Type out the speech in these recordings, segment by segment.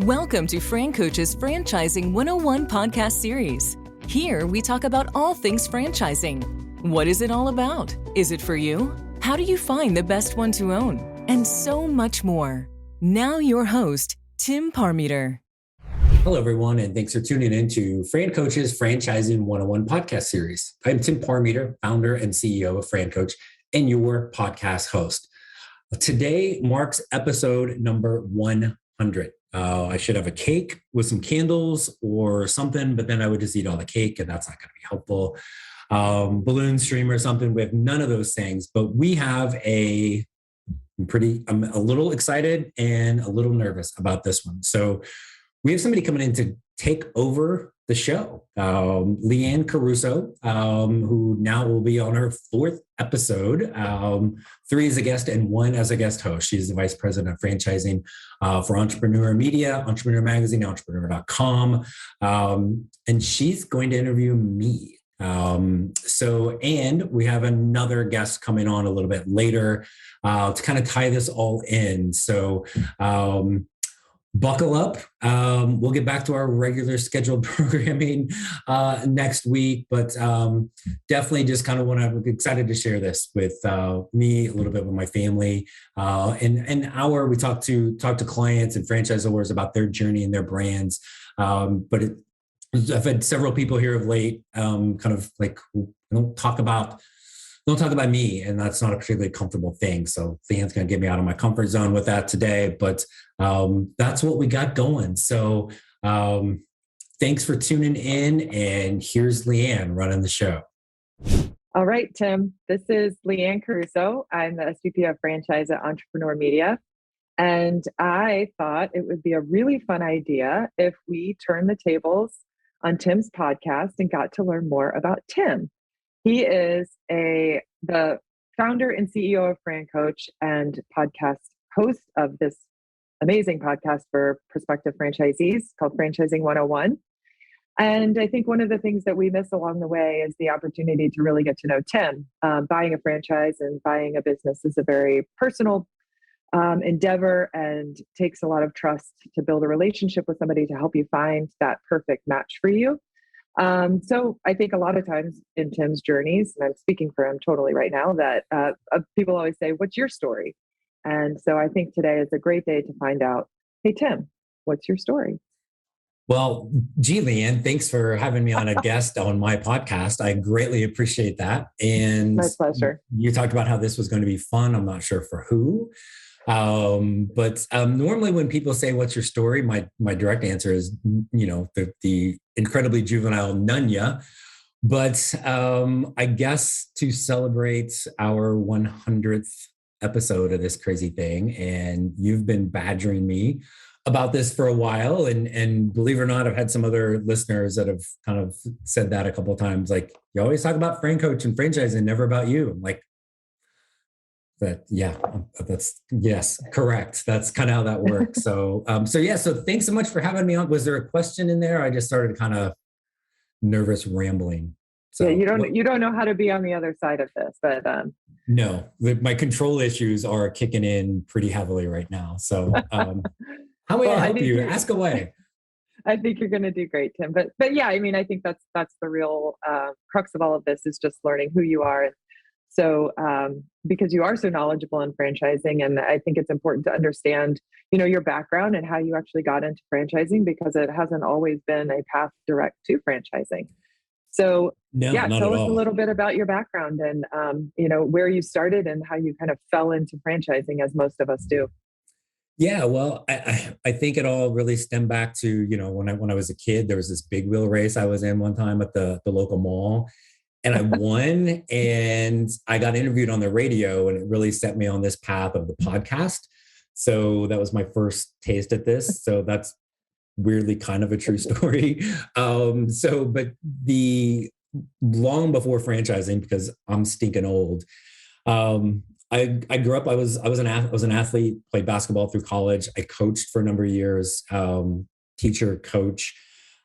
Welcome to FranCoach's Franchising 101 podcast series. Here we talk about all things franchising. What is it all about? Is it for you? How do you find the best one to own? And so much more. Now your host, Tim Parmeter. Hello, everyone, and thanks for tuning in to FranCoach's Franchising 101 podcast series. I'm Tim Parmeter, founder and CEO of FranCoach, and your podcast host. Today marks episode number 100. I should have a cake with some candles or something, but then I would just eat all the cake, and that's not going to be helpful. Balloon stream or something. We have none of those things, but we have I'm a little excited and a little nervous about this one. So we have somebody coming in to take over the show, Liane Caruso, who now will be on her 4th episode, 3 as a guest and 1 as a guest host. She's the Vice President of Franchising for Entrepreneur Media, Entrepreneur Magazine, Entrepreneur.com, and she's going to interview me. And we have another guest coming on a little bit later to kind of tie this all in. So buckle up. We'll get back to our regular scheduled programming next week, but definitely just kind of I'm excited to share this with me, a little bit with my family. We talk to clients and franchisors about their journey and their brands. I've had several people here of late, kind of like, don't talk about me, and that's not a particularly comfortable thing. So Liane's going to get me out of my comfort zone with that today, but that's what we got going. So thanks for tuning in, and here's Liane running the show. All right, Tim, this is Liane Caruso. I'm the SVP of Franchise at Entrepreneur Media, and I thought it would be a really fun idea if we turn the tables on Tim's podcast and got to learn more about Tim. He is the founder and CEO of FranCoach and podcast host of this amazing podcast for prospective franchisees called Franchising 101. And I think one of the things that we miss along the way is the opportunity to really get to know Tim. Buying a franchise and buying a business is a very personal endeavor and takes a lot of trust to build a relationship with somebody to help you find that perfect match for you. So I think a lot of times in Tim's journeys, and I'm speaking for him totally right now, that people always say, "What's your story?" And so I think today is a great day to find out, hey, Tim, what's your story? Well, gee, Liane, thanks for having me on a guest on my podcast. I greatly appreciate that. And my pleasure. You talked about how this was going to be fun. I'm not sure for who. But normally when people say, "What's your story?" My direct answer is, the incredibly juvenile Nunya. But I guess to celebrate our 100th episode of this crazy thing, and you've been badgering me about this for a while, and believe it or not, I've had some other listeners that have kind of said that a couple of times, like, "You always talk about FranCoach and franchising, never about you." I'm like, yes, correct. That's kind of how that works. So thanks so much for having me on. Was there a question in there? I just started kind of nervous rambling. So yeah, you don't know how to be on the other side of this, but no, my control issues are kicking in pretty heavily right now. So how may I help you? Ask away. I think you're going to do great, Tim. But yeah, I mean, I think that's the real crux of all of this is just learning who you are. And so because you are so knowledgeable in franchising, and I think it's important to understand, your background and how you actually got into franchising, because it hasn't always been a path direct to franchising. So tell us a little bit about your background and, where you started and how you kind of fell into franchising, as most of us do. Yeah, well, I think it all really stemmed back to, when I was a kid, there was this big wheel race I was in one time at the local mall. And I won, and I got interviewed on the radio, and it really set me on this path of the podcast. So that was my first taste at this. So that's weirdly kind of a true story. But long before franchising, because I'm stinking old, I grew up. I was an athlete, played basketball through college. I coached for a number of years, teacher, coach,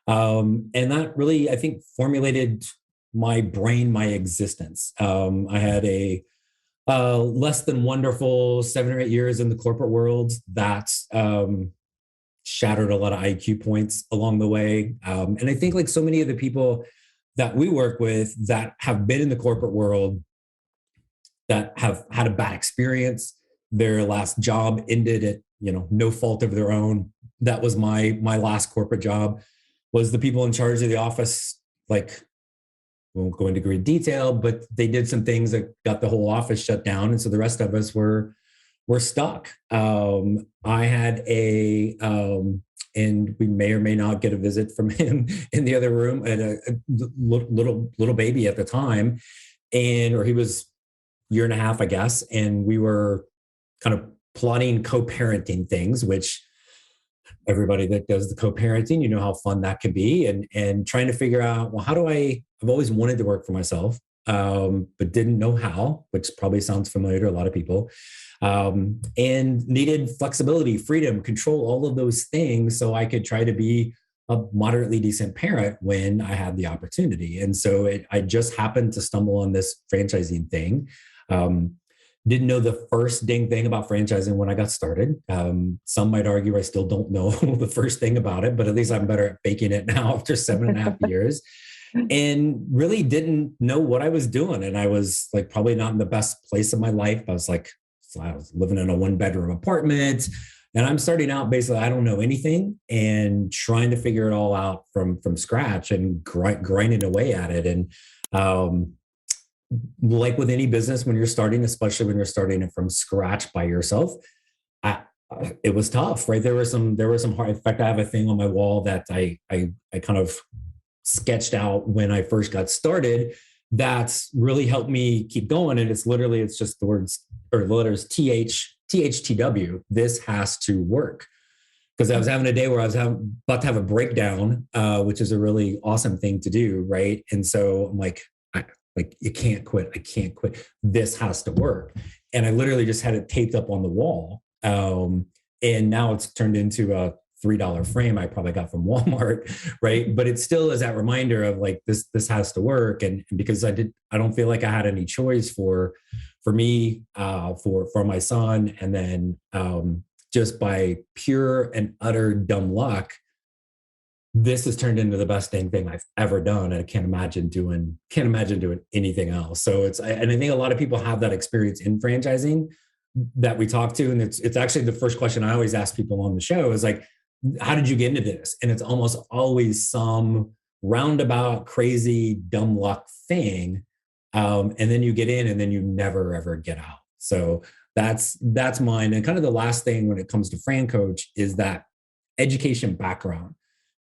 and that really, I think, formulated my brain, my existence. I had a less than wonderful 7 or 8 years in the corporate world that shattered a lot of IQ points along the way. And I think like so many of the people that we work with that have been in the corporate world that have had a bad experience, their last job ended at, no fault of their own. That was my last corporate job, was the people in charge of the office, like, won't go into great detail, but they did some things that got the whole office shut down. And so the rest of us were stuck. I had and we may or may not get a visit from him in the other room, at a little baby at the time. Or he was a year and a half, I guess. And we were kind of plotting co-parenting things, which everybody that does the co-parenting, you know how fun that can be, and trying to figure out, well, I've always wanted to work for myself, but didn't know how, which probably sounds familiar to a lot of people, and needed flexibility, freedom, control, all of those things, so I could try to be a moderately decent parent when I had the opportunity. And so I just happened to stumble on this franchising thing. Didn't know the first dang thing about franchising when I got started. Some might argue I still don't know the first thing about it, but at least I'm better at faking it now after 7.5 years. And really didn't know what I was doing. And I was like probably not in the best place of my life. I was living in a 1-bedroom apartment, and I'm starting out basically, I don't know anything, and trying to figure it all out from scratch and grinding away at it. And like with any business, when you're starting, especially when you're starting it from scratch by yourself, it was tough, right? There were some hard. In fact, I have a thing on my wall that I kind of sketched out when I first got started that's really helped me keep going. And it's just the words or letters THTW. This has to work. Because I was having a day where I was about to have a breakdown, which is a really awesome thing to do, right? And so I'm like, you can't quit. I can't quit. This has to work. And I literally just had it taped up on the wall. And now it's turned into a $3 frame I probably got from Walmart, right? But it still is that reminder of like, this has to work. And because I don't feel like I had any choice for me, for my son. And then just by pure and utter dumb luck, this has turned into the best dang thing I've ever done. And I can't imagine doing anything else. So and I think a lot of people have that experience in franchising that we talk to. And it's actually the first question I always ask people on the show is like, how did you get into this? And it's almost always some roundabout, crazy, dumb luck thing. And then you get in and then you never, ever get out. So that's mine. And kind of the last thing when it comes to FranCoach is that education background,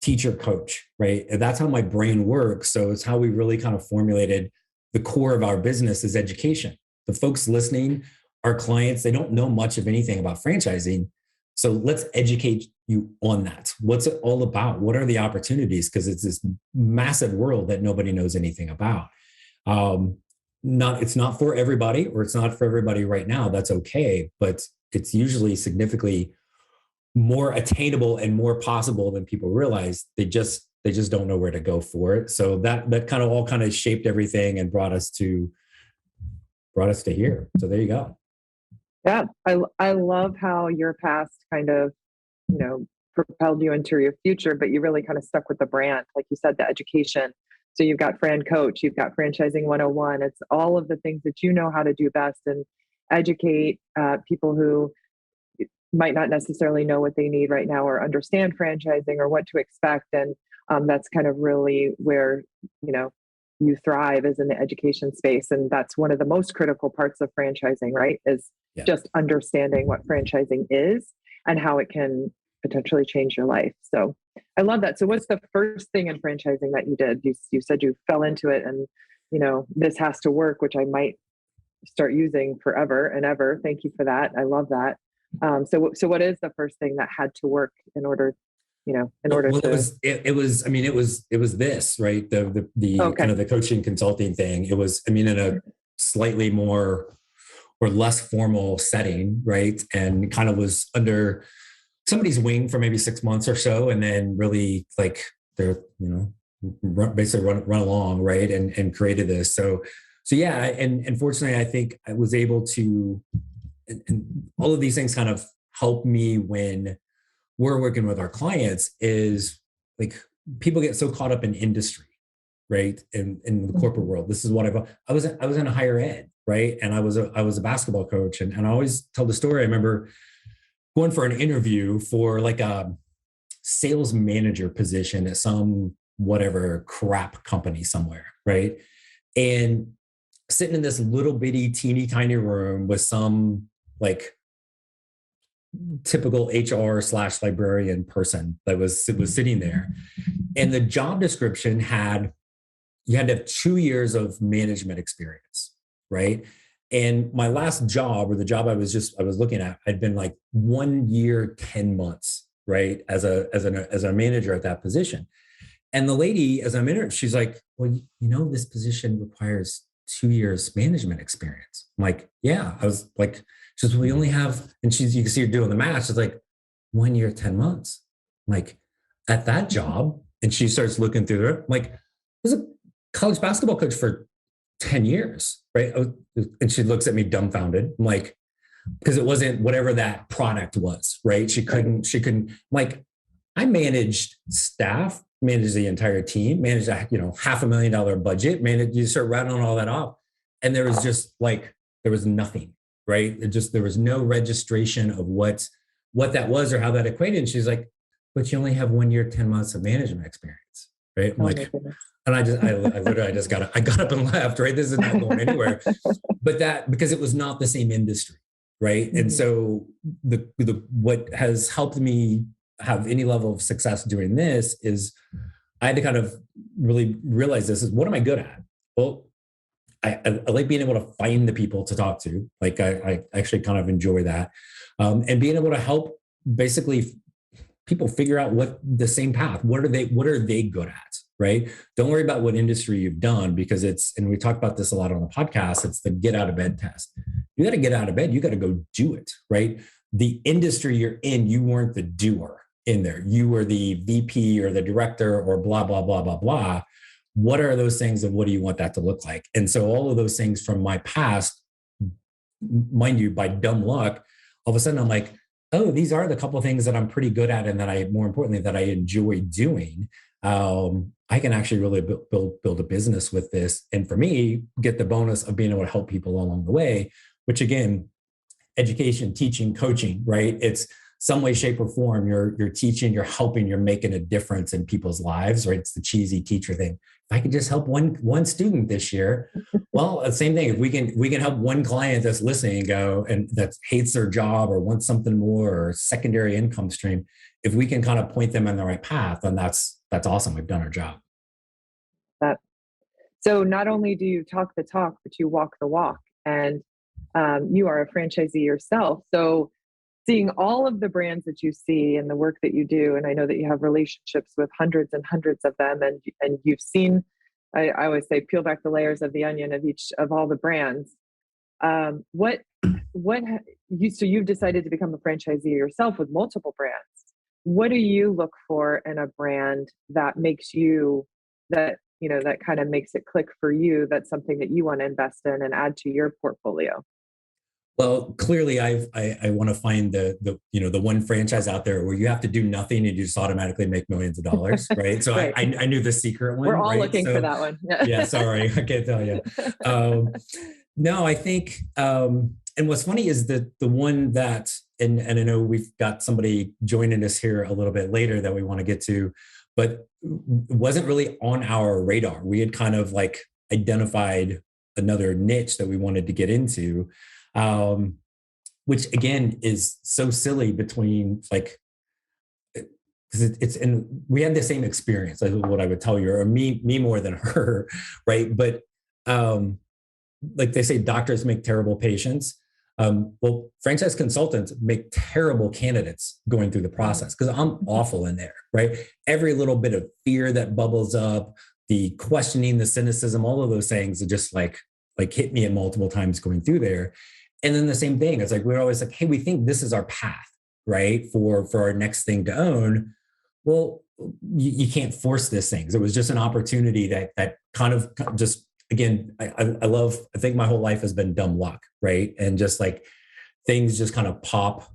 teacher coach, right? And that's how my brain works. So it's how we really kind of formulated the core of our business is education. The folks listening, our clients, they don't know much of anything about franchising. So let's educate you on that. What's it all about? What are the opportunities? Because it's this massive world that nobody knows anything about. It's not for everybody, or it's not for everybody right now. That's okay. But it's usually significantly more attainable and more possible than people realize. They just don't know where to go for it. So that kind of all kind of shaped everything and brought us to here. So there you go. Yeah. I love how your past kind of, propelled you into your future, but you really kind of stuck with the brand. Like you said, the education. So you've got FranCoach, you've got Franchising 101. It's all of the things that you know how to do best and educate people who might not necessarily know what they need right now or understand franchising or what to expect. And that's kind of really where, you thrive is in the education space. And that's one of the most critical parts of franchising, right? Is just understanding what franchising is and how it can potentially change your life. So I love that. So what's the first thing in franchising that you did? You said you fell into it and, this has to work, which I might start using forever and ever. Thank you for that. I love that. So what is the first thing that had to work in order to? It was this, right? The kind of the coaching consulting thing. It was, in a slightly more or less formal setting, right? And kind of was under somebody's wing for maybe 6 months or so. And then really like they're, basically run along, right. And created this. So yeah. And fortunately, I think I was able to, and all of these things kind of help me when we're working with our clients is like people get so caught up in industry, right? In the corporate world. This is what I was in a higher ed, right? And I was a basketball coach. And I always tell the story. I remember going for an interview for like a sales manager position at some whatever crap company somewhere, right? And sitting in this little bitty teeny tiny room with some like typical HR/librarian person that was sitting there. And the job description you had to have 2 years of management experience, right? And my last job, or the job I was looking at, I'd been like 1 year, 10 months, right? As a manager at that position. And the lady, as I'm in her, she's like, well, this position requires 2 years management experience. I'm like, yeah. I was like, she says, well, we only have, and you can see her doing the math. She's like, 1 year, 10 months. I'm like, at that job. And she starts looking through it. I'm like, I was a college basketball coach for 10 years, right? And she looks at me dumbfounded. I'm like, because it wasn't whatever that product was, right? She couldn't, like, I managed staff, managed the entire team, managed a $500,000 budget, you start rattling all that off. And there was just like, there was nothing, right? There was no registration of what that was or how that equated. And she's like, but you only have 1 year, 10 months of management experience, right? I'm like, and I literally just got up and left, right? This is not going anywhere. But because it was not the same industry, right? Mm-hmm. And so what has helped me have any level of success doing this is I had to kind of really realize this is, what am I good at? Well, I like being able to find the people to talk to. Like I actually kind of enjoy that. And being able to help basically people figure out what the same path, what are they good at, right? Don't worry about what industry you've done, because and we talk about this a lot on the podcast, it's the get out of bed test. You got to get out of bed. You got to go do it, right? The industry you're in, you weren't the doer in there. You were the VP or the director or blah, blah, blah, blah, blah. What are those things and what do you want that to look like? And so all of those things from my past, mind you, by dumb luck, all of a sudden I'm like, oh, these are the couple of things that I'm pretty good at and that more importantly, that I enjoy doing. I can actually really build a business with this. And for me, get the bonus of being able to help people along the way, which again, education, teaching, coaching, right? It's some way, shape, or form. You're teaching, you're helping, you're making a difference in people's lives, right? It's the cheesy teacher thing. If I could just help one student this year, well, the same thing. If we can help one client that's listening and that hates their job or wants something more or secondary income stream, if we can kind of point them on the right path, then that's awesome. We've done our job. So not only do you talk the talk, but you walk the walk, and you are a franchisee yourself. So seeing all of the brands that you see and the work that you do, and I know that you have relationships with hundreds and hundreds of them, and you've seen, I always say, peel back the layers of the onion of all the brands. So you've decided to become a franchisee yourself with multiple brands. What do you look for in a brand that makes you, that kind of makes it click for you? That's something that you want to invest in and add to your portfolio. Well, clearly I want to find the one franchise out there where you have to do nothing and you just automatically make millions of dollars, right? So right. I knew the secret one. We're all right? looking for that one. Yeah, sorry, I can't tell you. No, I think, and what's funny is the one that, and I know we've got somebody joining us here a little bit later that we want to get to, but wasn't really on our radar. We had kind of like identified another niche that we wanted to get into. Which again is so silly between like, because and we had the same experience. That's what I would tell you, or me more than her, right? But like they say, doctors make terrible patients. Well, franchise consultants make terrible candidates going through the process, because I'm awful in there, right? Every little bit of fear that bubbles up, the questioning, the cynicism, all of those things are just like hit me at multiple times going through there. And then the same thing, it's like, we're always like, hey, we think this is our path, right? For our next thing to own. Well, you can't force this thing. It was just an opportunity that kind of just, again, I think my whole life has been dumb luck, right? And just like things just kind of pop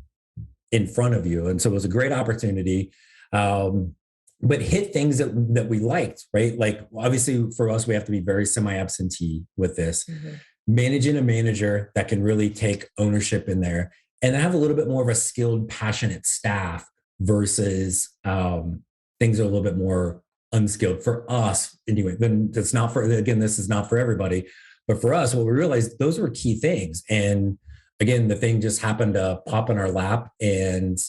in front of you. And so it was a great opportunity. But hit things that we liked, right? Like obviously for us, we have to be very semi-absentee with this. Mm-hmm. Managing a manager that can really take ownership in there and have a little bit more of a skilled, passionate staff versus things are a little bit more unskilled for us anyway. Then that's not for, again, this is not for everybody, but for us, what we realized, those were key things. And again, the thing just happened to pop in our lap and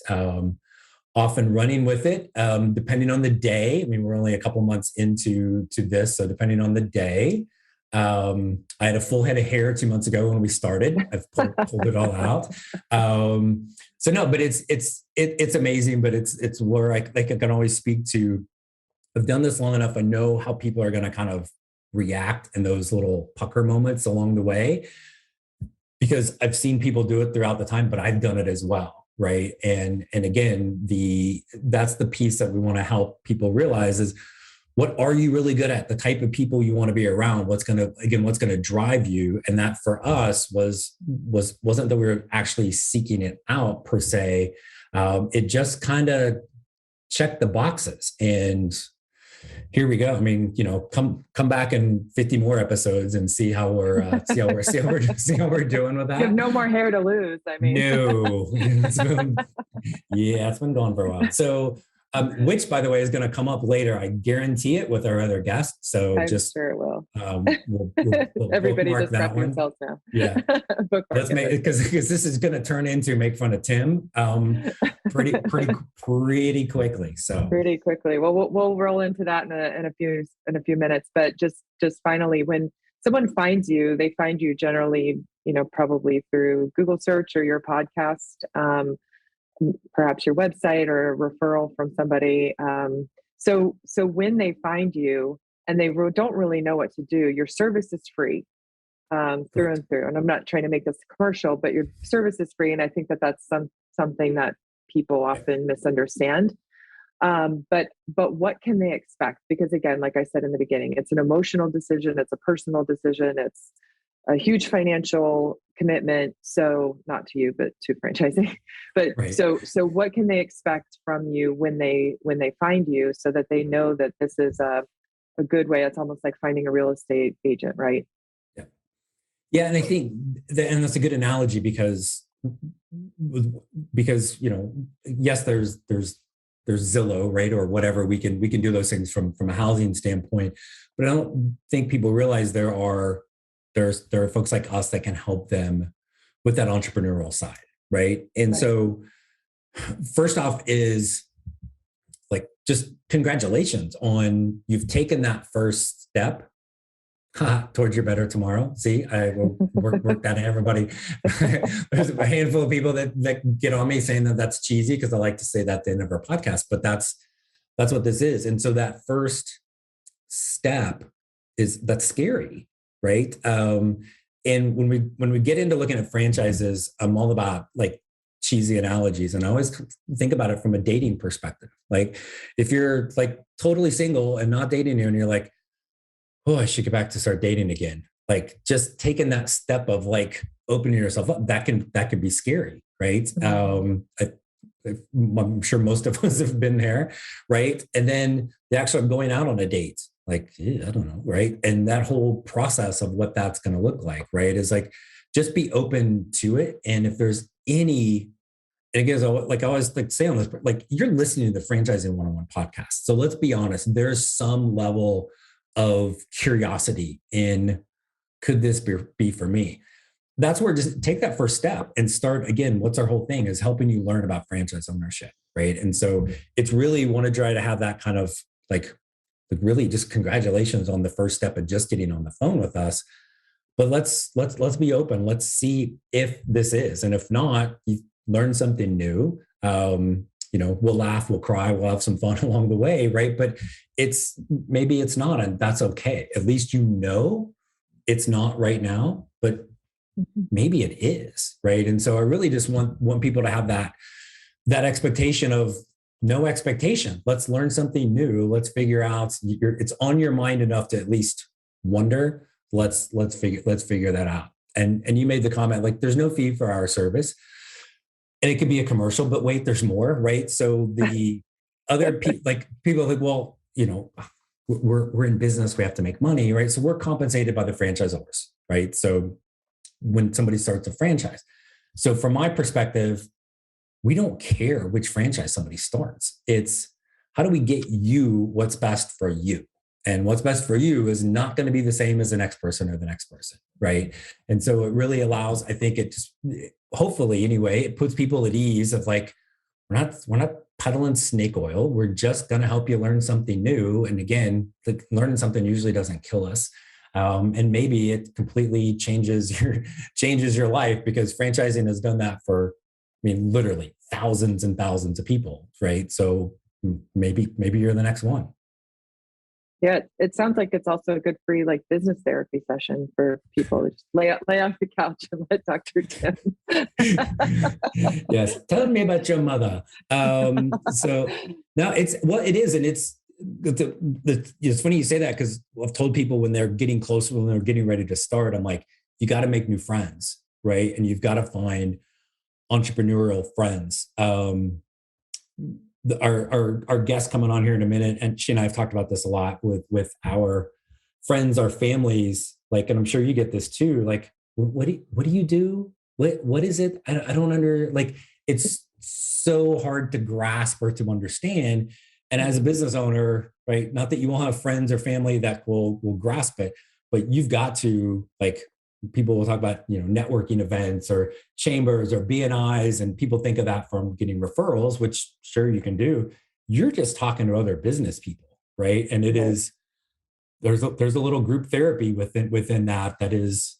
often running with it, depending on the day. I mean, we're only a couple months into this. So depending on the day, I had a full head of hair 2 months ago when we started. I've pulled it all out. So no, but it's amazing, but it's where I can always speak to. I've done this long enough. I know how people are going to kind of react in those little pucker moments along the way, because I've seen people do it throughout the time, but I've done it as well. Right. And again, that's the piece that we want to help people realize is, what are you really good at? The type of people you want to be around, what's going to drive you. And that for us wasn't that we were actually seeking it out per se. It just kind of checked the boxes, and here we go. I mean, come back in 50 more episodes and see how we're doing with that. You have no more hair to lose. I mean, no, it's been gone for a while. So, which, by the way, is going to come up later. I guarantee it with our other guests. So I'm sure it will. We'll Everybody just prep themselves now. Yeah, because this is going to turn into make fun of Tim pretty quickly. So pretty quickly. Well, we'll roll into that in a few minutes. But just finally, when someone finds you, they find you generally, probably through Google search or your podcast. Perhaps your website or a referral from somebody. So when they find you and they don't really know what to do, your service is free through and through. And I'm not trying to make this commercial, but your service is free. And I think that that's something that people often misunderstand. But what can they expect? Because again, like I said in the beginning, it's an emotional decision. It's a personal decision. It's a huge financial commitment. So not to you, but to franchising. But right. So what can they expect from you when they find you, so that they know that this is a good way? It's almost like finding a real estate agent, right? Yeah. Yeah. And I think and that's a good analogy because yes, there's Zillow, right? Or whatever. We can do those things from a housing standpoint, but I don't think people realize there are folks like us that can help them with that entrepreneurial side, right? And so first off is like, just congratulations on you've taken that first step towards your better tomorrow. See, I will work that in everybody. There's a handful of people that get on me saying that that's cheesy, because I like to say that at the end of our podcast, but that's what this is. And so that first step that's scary. Right. And when we get into looking at franchises, I'm all about like cheesy analogies. And I always think about it from a dating perspective. Like if you're like totally single and not dating and you're like, oh, I should get back to start dating again. Like just taking that step of like opening yourself up, that can be scary. Right. I'm sure most of us have been there. Right. And then the actual going out on a date. Like, I don't know, right? And that whole process of what that's going to look like, right, is like, just be open to it. And if there's any, and again, like I always like say on this, like you're listening to the Franchising 101 podcast. So let's be honest, there's some level of curiosity in, could this be for me? That's where just take that first step and start. Again, what's our whole thing is helping you learn about franchise ownership, right? And so it's really want to try to have that kind of like really just congratulations on the first step of just getting on the phone with us. But let's be open. Let's see if this is, and if not, you learn something new. We'll laugh, we'll cry, we'll have some fun along the way, right? But maybe it's not, and that's okay. At least it's not right now, but maybe it is, right? And so I really just want people to have that expectation of no expectation. Let's learn something new. Let's figure out. It's on your mind enough to at least wonder. Let's figure that out. And you made the comment like there's no fee for our service. and it could be a commercial, but wait, there's more, right? So the other people, people are like, well, we're in business, we have to make money, right? So we're compensated by the franchisors, right? So when somebody starts a franchise. So from my perspective, we don't care which franchise somebody starts. It's how do we get you what's best for you? And what's best for you is not going to be the same as the next person or the next person, right? And so it really allows, I think it just, hopefully anyway, it puts people at ease of like, we're not peddling snake oil. We're just going to help you learn something new. And again, learning something usually doesn't kill us. And maybe it completely changes your life, because franchising has done that for, literally thousands and thousands of people, right? So maybe you're the next one. Yeah, it sounds like it's also a good free business therapy session for people to just lay on the couch and let Dr. Tim. Yes, tell me about your mother. So now it is, and it's funny you say that, because I've told people when they're getting closer, when they're getting ready to start, I'm like, you got to make new friends, right? And you've got to find entrepreneurial friends. Our guest coming on here in a minute, and she and I have talked about this a lot with our friends, our families, and I'm sure you get this too. What do you do? What is it? I don't it's so hard to grasp or to understand. And as a business owner, right? Not that you won't have friends or family that will grasp it, but you've got to people will talk about, networking events or chambers or BNIs, and people think of that from getting referrals, which sure you can do. You're just talking to other business people, right? And it is, there's a little group therapy within that is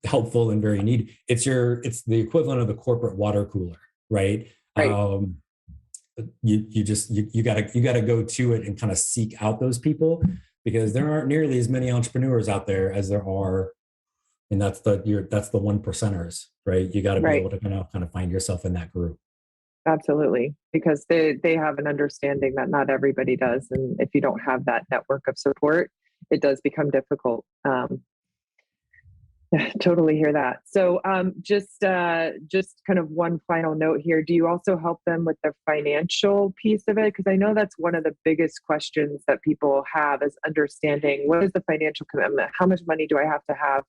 helpful and very needed. It's the equivalent of the corporate water cooler, right? Right. You gotta go to it and kind of seek out those people, because there aren't nearly as many entrepreneurs out there as there are. And that's the 1%ers, right? You got to be able to kind of find yourself in that group. Absolutely. Because they have an understanding that not everybody does. And if you don't have that network of support, it does become difficult. Totally hear that. So just kind of one final note here. Do you also help them with the financial piece of it? Because I know that's one of the biggest questions that people have, is understanding what is the financial commitment? How much money do I have to have?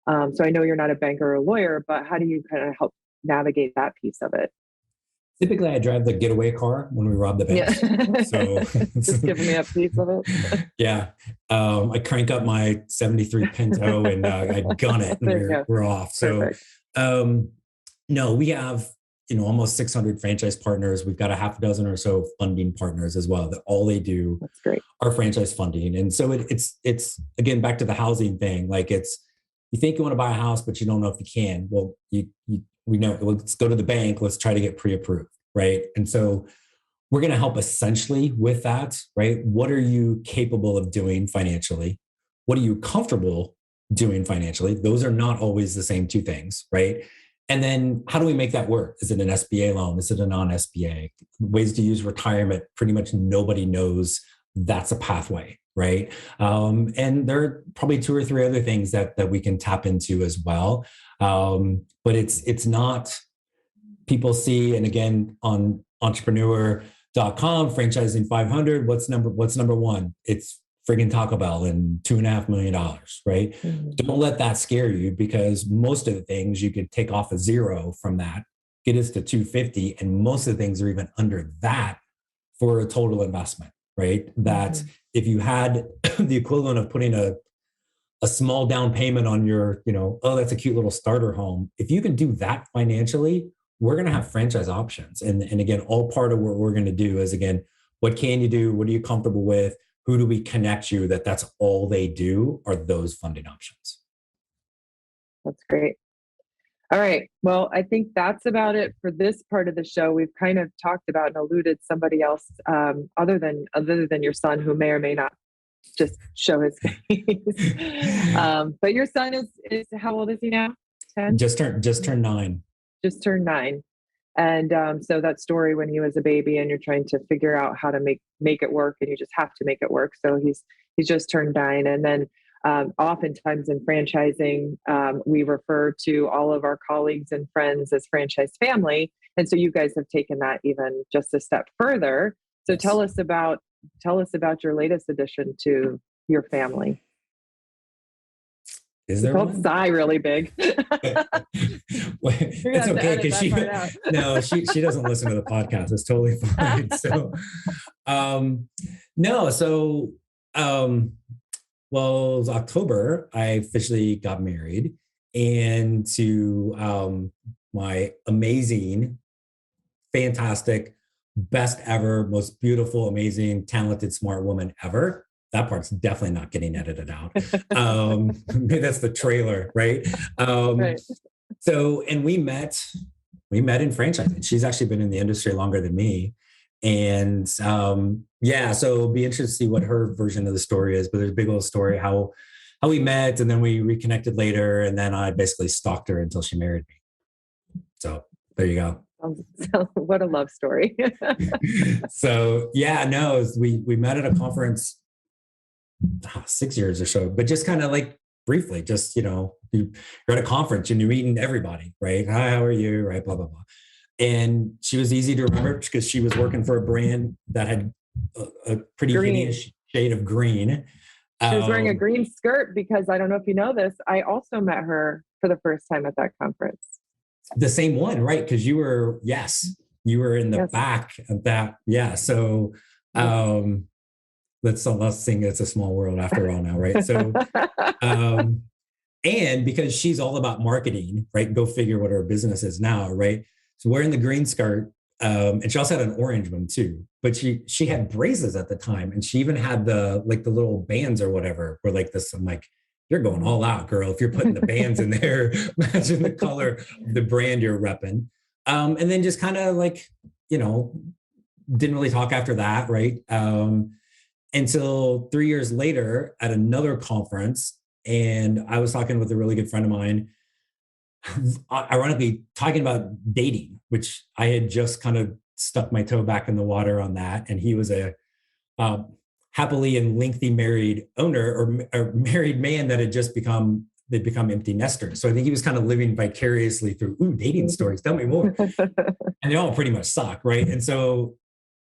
So I know you're not a banker or a lawyer, but how do you kind of help navigate that piece of it? Typically, I drive the getaway car when we rob the bank. Yeah. So just give me a piece of it. Yeah. I crank up my 73 Pinto and I gun it, and we're off. So no, we have, almost 600 franchise partners. We've got a half dozen or so funding partners as well, that all they do are franchise funding. And so it's again, back to the housing thing. You think you want to buy a house, but you don't know if you can. Well, we know, let's go to the bank. Let's try to get pre-approved, right? And so we're going to help essentially with that, right? What are you capable of doing financially? What are you comfortable doing financially? Those are not always the same two things, right? And then how do we make that work? Is it an SBA loan? Is it a non-SBA? Ways to use retirement. Pretty much nobody knows that's a pathway, right? And there are probably 2 or 3 other things that we can tap into as well. But it's not, people see, and again, on entrepreneur.com, franchising 500, what's number one? It's friggin' Taco Bell and $2.5 million, right? Mm-hmm. Don't let that scare you, because most of the things you could take off a zero from that, get us to 250. And most of the things are even under that for a total investment, right? That if you had the equivalent of putting a small down payment on your, oh, that's a cute little starter home. If you can do that financially, we're going to have franchise options. And again, all part of what we're going to do is, again, what can you do? What are you comfortable with? Who do we connect you that's all they do are those funding options? That's great. All right. Well, I think that's about it for this part of the show. We've kind of talked about and alluded somebody else other than your son, who may or may not just show his face. But your son is how old is he now? 10? Just turned 9. Just turned 9. And so that story when he was a baby and you're trying to figure out how to make it work, and you just have to make it work. So he's just turned 9. And then Oftentimes in franchising, we refer to all of our colleagues and friends as franchise family. And so you guys have taken that even just a step further. So Yes. tell us about your latest addition to your family. Is there Don't one? sigh really big. Well, it's okay because she doesn't listen to the podcast. It's totally fine. So, no, so well, it was October. I officially got married, and to my amazing, fantastic, best ever, most beautiful, amazing, talented, smart woman ever. That part's definitely not getting edited out. Maybe that's the trailer, right? Right. So, and we met in franchising. She's actually been in the industry longer than me. And yeah, so it'll be interesting to see what her version of the story is, but there's a big old story, how we met, and then we reconnected later. And then I basically stalked her until she married me. So there you go. What a love story. So yeah, no, we met at a conference 6 years or so, but just kind of like briefly, just, you're at a conference and you're meeting everybody, right? Hi, how are you? Right. Blah, blah, blah. And she was easy to remember because she was working for a brand that had a pretty hideous shade of green. She was wearing a green skirt because I don't know if you know this, I also met her for the first time at that conference. The same one, right? Because you were in the back of that. Yeah. So, let's sing It's a Small World after all now, right? So, and because she's all about marketing, right? Go figure what her business is now, right? So wearing the green skirt, and she also had an orange one too, but she had braces at the time, and she even had the little bands or whatever, were like this. I'm like, you're going all out, girl. If you're putting the bands in there, imagine the color of the brand you're repping. And then just kind of didn't really talk after that, right? Until 3 years later at another conference. And I was talking with a really good friend of mine, ironically talking about dating, which I had just kind of stuck my toe back in the water on that. And he was a happily and lengthy married owner or married man that had just become empty nesters. So I think he was kind of living vicariously through, dating stories. Tell me more. And they all pretty much suck, right? And so,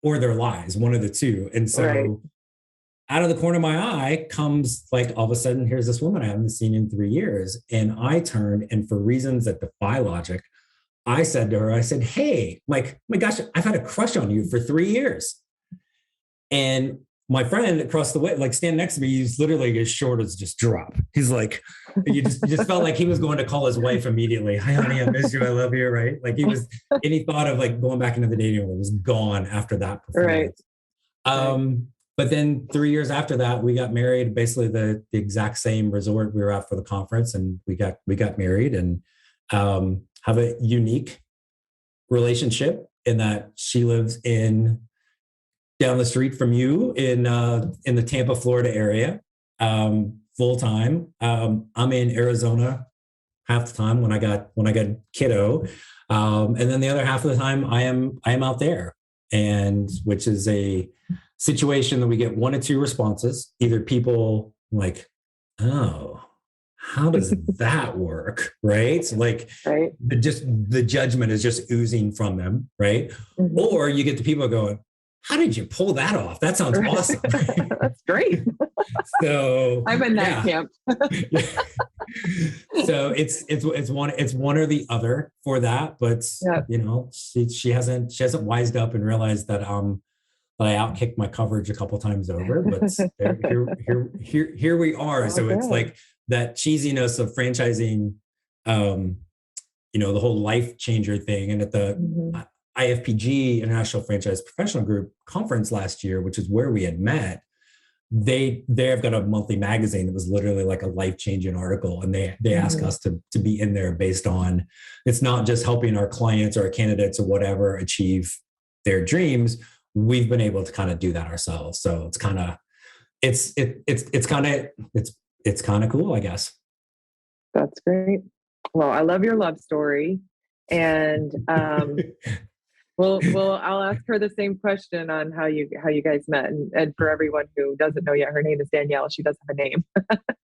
or they're lies, one of the two. And so, right. Out of the corner of my eye comes all of a sudden, here's this woman I haven't seen in 3 years. And I turned, and for reasons that defy logic, I said to her, hey, my gosh, I've had a crush on you for 3 years. And my friend across the way, standing next to me, he's literally as short as just drop. He's like, you just felt like he was going to call his wife immediately. Hi, honey, I miss you. I love you. Right. Any thought of going back into the dating world was gone after that performance. Right. But then 3 years after that, we got married, basically the exact same resort we were at for the conference. And we got married and have a unique relationship in that she lives down the street from you in the Tampa, Florida area, full time. I'm in Arizona half the time when I got kiddo, and then the other half of the time I am out there, and which is a situation that we get one of two responses: either people like, oh, how does that work, right? So right. The judgment is just oozing from them, right? Mm-hmm. Or you get the people going, how did you pull that off? That sounds awesome. That's great. So I'm in that camp. So it's one or the other for that, but she hasn't wised up and realized that I outkicked my coverage a couple times over, but here we are. Oh, so it's like that cheesiness of franchising, the whole life changer thing. And at the IFPG, International Franchise Professional Group conference last year, which is where we had met, they've got a monthly magazine that was literally like a life-changing article. And they ask us to be in there based on, it's not just helping our clients or our candidates or whatever achieve their dreams. We've been able to kind of do that ourselves. So it's kind of, it's kind of cool, I guess. That's great. Well, I love your love story. And, I'll ask her the same question on how you guys met. And for everyone who doesn't know yet, her name is Danielle. She does have a name.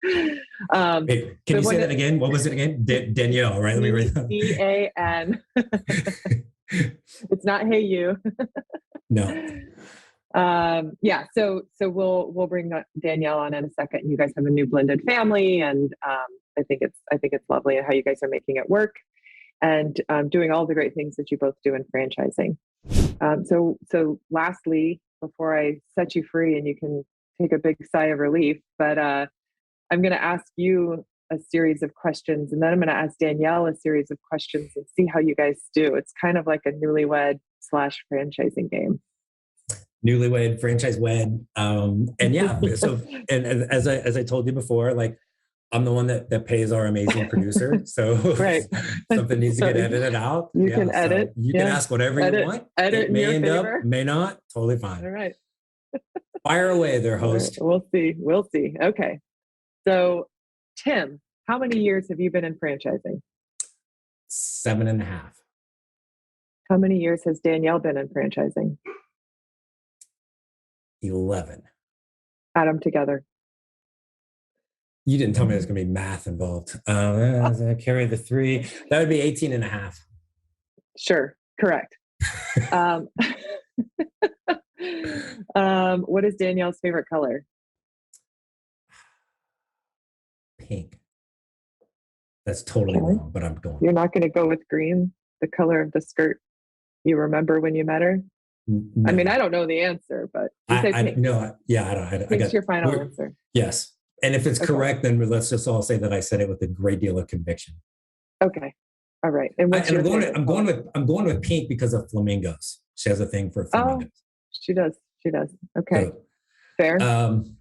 Wait, can you say that again? What was it again? Danielle, right? Let me read that. DAN. It's not hey you. No. Yeah. So we'll bring Danielle on in a second. You guys have a new blended family, and I think it's lovely how you guys are making it work and doing all the great things that you both do in franchising. So lastly, before I set you free and you can take a big sigh of relief, but I'm going to ask you a series of questions, and then I'm going to ask Danielle a series of questions and see how you guys do. It's kind of like a newlywed / franchising game. Newlywed, franchise wed. And yeah, so, and as I told you before, like I'm the one that pays our amazing producer. So right. Something needs to get edited out. You can edit. You can ask whatever you want. Edit it may in your end favor. up, may not. Totally fine. All right. Fire away there, host. Right. We'll see. Okay. So Tim, how many years have you been in franchising? 7.5. How many years has Danielle been in franchising? 11. Add them together. You didn't tell me there's going to be math involved. Carry the 3. That would be 18.5. Sure. Correct. What is Danielle's favorite color? Pink. That's totally wrong, but I'm going. You're not going to go with green, the color of the skirt you remember when you met her? No. I mean, I don't know the answer, but you say pink. No, yeah, I don't. Pink's your final answer. Yes. And if it's correct, then let's just all say that I said it with a great deal of conviction. Okay. All right. And what's your favorite? I'm going with pink because of flamingos. She has a thing for flamingos. Oh, she does. Okay. So, fair.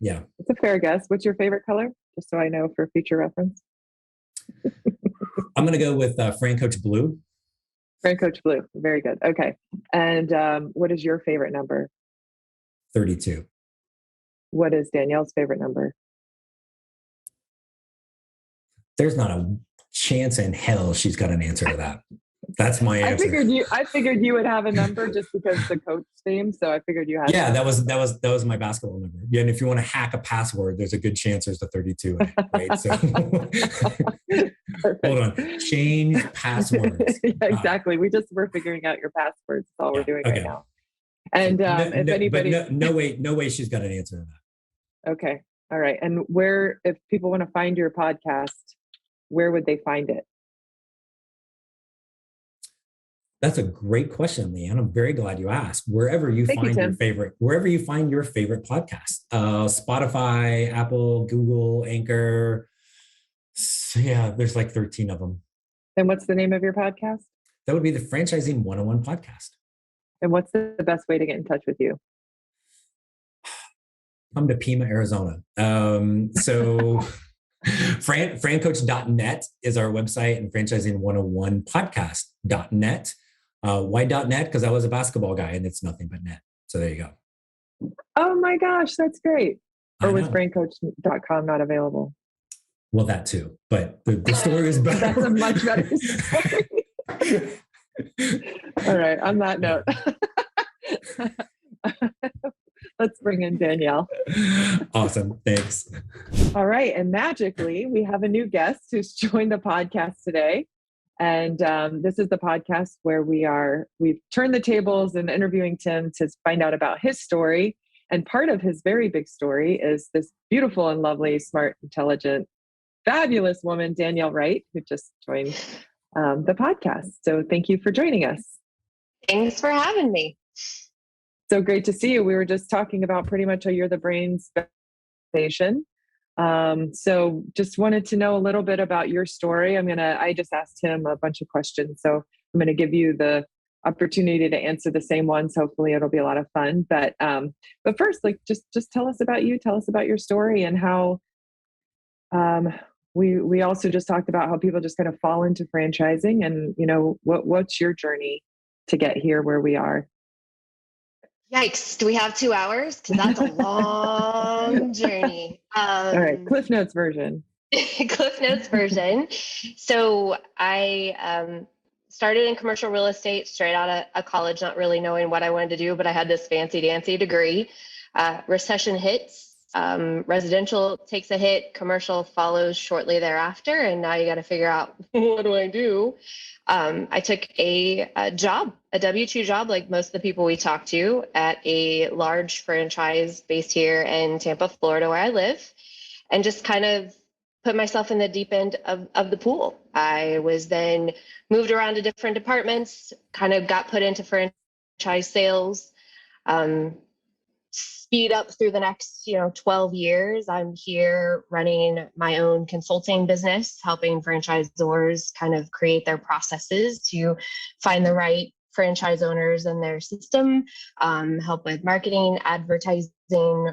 Yeah. It's a fair guess. What's your favorite color? Just so I know for future reference. I'm going to go with FranCoach Blue. FranCoach Blue. Very good. Okay. And what is your favorite number? 32. What is Danielle's favorite number? There's not a chance in hell she's got an answer to that. That's my answer. I figured you would have a number just because the coach theme. So I figured you had. Yeah, that was my basketball number. Yeah, and if you want to hack a password, there's a good chance there's a 32 in it, right? So hold on, change passwords. Yeah, exactly. We're figuring out your passwords. That's all we're doing right now. And if anybody, no way, she's got an answer to that. Okay, all right. And if people want to find your podcast, where would they find it? That's a great question, Liane. I'm very glad you asked. Wherever you find your favorite podcast, Spotify, Apple, Google, Anchor. So yeah, there's like 13 of them. And what's the name of your podcast? That would be the Franchising 101 podcast. And what's the best way to get in touch with you? Come to Pima, Arizona. So FranCoach.net is our website, and Franchising101podcast.net. Why .net? Because I was a basketball guy and it's nothing but net. So there you go. Oh my gosh, that's great. Or was FranCoach.com not available? Well, that too. But the story is better. That's a much better story. All right. On that note, let's bring in Danielle. Awesome. Thanks. All right. And magically, we have a new guest who's joined the podcast today. And this is the podcast where we've turned the tables and interviewing Tim to find out about his story. And part of his very big story is this beautiful and lovely, smart, intelligent, fabulous woman, Danielle Wright, who just joined the podcast. So thank you for joining us. Thanks for having me. So great to see you. We were just talking about pretty much a You're the Brains station. So just wanted to know a little bit about your story. I just asked him a bunch of questions, so I'm going to give you the opportunity to answer the same ones. Hopefully it'll be a lot of fun. But first, just tell us about you, tell us about your story and how, we also just talked about how people just kind of fall into franchising and, what's your journey to get here where we are? Yikes. Do we have 2 hours? Because that's a long journey. All right. Cliff Notes version. Cliff Notes version. So I started in commercial real estate straight out of college, not really knowing what I wanted to do, but I had this fancy dancy degree. Recession hits Residential takes a hit, commercial follows shortly thereafter, and now you got to figure out what do I do? I took a job, a W-2 job, like most of the people we talk to, at a large franchise based here in Tampa, Florida, where I live, and just kind of put myself in the deep end of the pool. I was then moved around to different departments, kind of got put into franchise sales. Speed up through the next 12 years, I'm here running my own consulting business, helping franchisors kind of create their processes to find the right franchise owners in their system, help with marketing, advertising,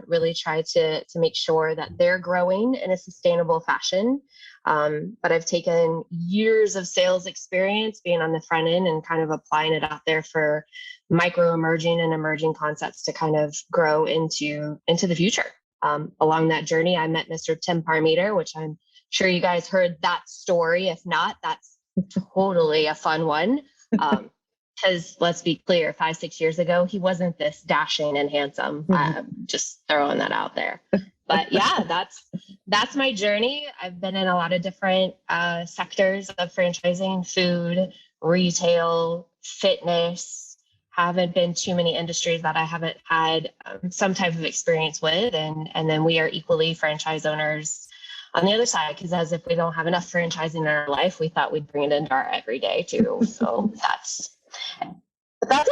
really try to make sure that they're growing in a sustainable fashion. But I've taken years of sales experience being on the front end and kind of applying it out there for micro emerging and emerging concepts to kind of grow into the future. Along that journey, I met Mr. Tim Parmeter, which I'm sure you guys heard that story. If not, that's totally a fun one. Because let's be clear, 5-6 years ago, he wasn't this dashing and handsome. Just throwing that out there. But yeah, that's my journey. I've been in a lot of different sectors of franchising: food, retail, fitness. Haven't been too many industries that I haven't had some type of experience with. And then we are equally franchise owners on the other side, because as if we don't have enough franchising in our life, we thought we'd bring it into our everyday too. So that's it.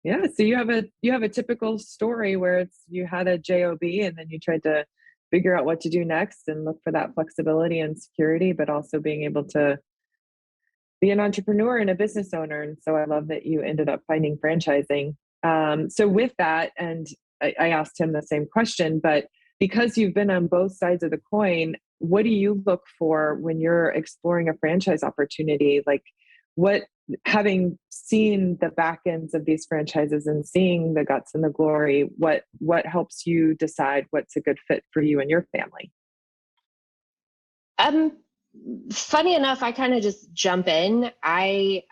Yeah. So you have a typical story where you had a job and then you tried to figure out what to do next and look for that flexibility and security, but also being able to be an entrepreneur and a business owner. And so I love that you ended up finding franchising. So with that, and I asked him the same question, but because you've been on both sides of the coin, what do you look for when you're exploring a franchise opportunity? Like, what, having seen the back ends of these franchises and seeing the guts and the glory, what helps you decide what's a good fit for you and your family? Funny enough, I kind of just jump in. I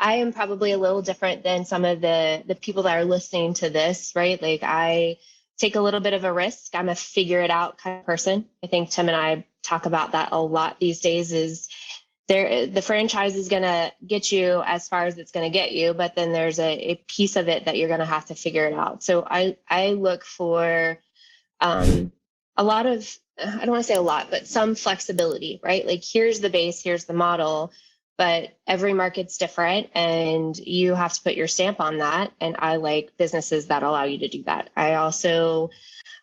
am probably a little different than some of the people that are listening to this, right? Like, I take a little bit of a risk. I'm a figure it out kind of person. I think Tim and I talk about that a lot these days. Is the franchise is going to get you as far as it's going to get you, but then there's a piece of it that you're going to have to figure it out. So I look for a lot of, I don't want to say a lot, but some flexibility, right? Like, here's the base, here's the model, but every market's different and you have to put your stamp on that. And I like businesses that allow you to do that. I also,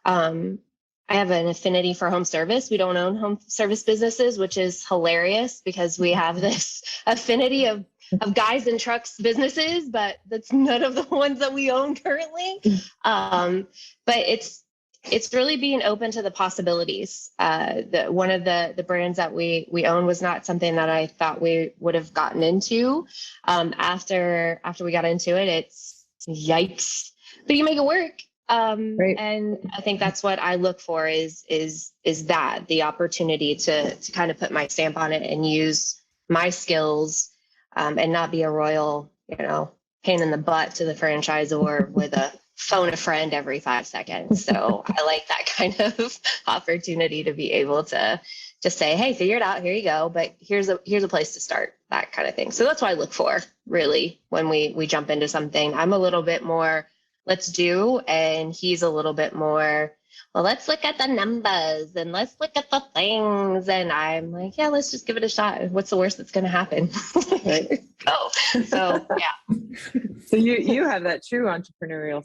I have an affinity for home service. We don't own home service businesses, which is hilarious because we have this affinity of guys and trucks businesses, but that's none of the ones that we own currently. But it's really being open to the possibilities. One of the brands that we own was not something that I thought we would have gotten into. After we got into it, it's yikes, but you make it work. Right. And I think that's what I look for is that the opportunity to kind of put my stamp on it and use my skills, and not be a royal, pain in the butt to the franchisor with a phone a friend every 5 seconds. So I like that kind of opportunity to be able to just say, hey, figure it out. Here you go. But here's a place to start, that kind of thing. So that's what I look for really when we jump into something. I'm a little bit more, let's do, and he's a little bit more, well, let's look at the numbers and let's look at the things. And I'm like, yeah, let's just give it a shot. What's the worst that's going to happen? Right. Go. So yeah. So you have that true entrepreneurial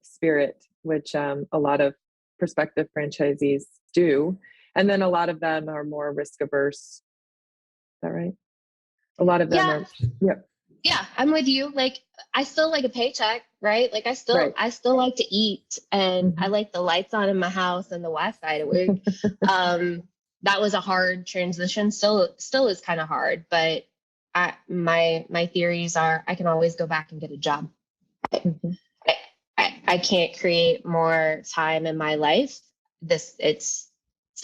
spirit, which a lot of prospective franchisees do. And then a lot of them are more risk averse. Is that right? A lot of them are. Yep. Yeah, I'm with you. Like, I still like a paycheck, right? Like, I still like to eat, and I like the lights on in my house and the Wi-Fi to work. That was a hard transition. Still is kind of hard, but my theories are I can always go back and get a job. I can't create more time in my life. It's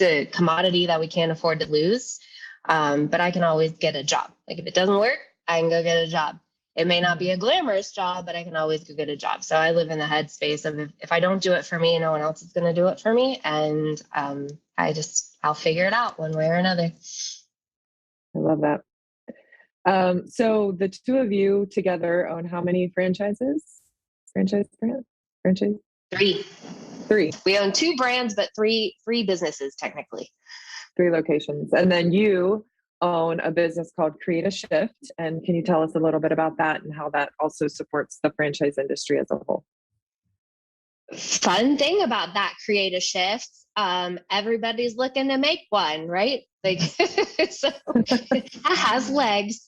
a commodity that we can't afford to lose. But I can always get a job. Like, if it doesn't work, I can go get a job. It may not be a glamorous job, but I can always go get a job. So I live in the headspace of if I don't do it for me, no one else is going to do it for me. And I'll figure it out one way or another. I love that. So the two of you together own how many franchises? Franchise? 3. We own 2 brands, but three businesses technically. 3 locations. And then you own a business called Create a Shift. And can you tell us a little bit about that and how that also supports the franchise industry as a whole? Fun thing about that Create a Shift, everybody's looking to make one, right? Like, so it has legs.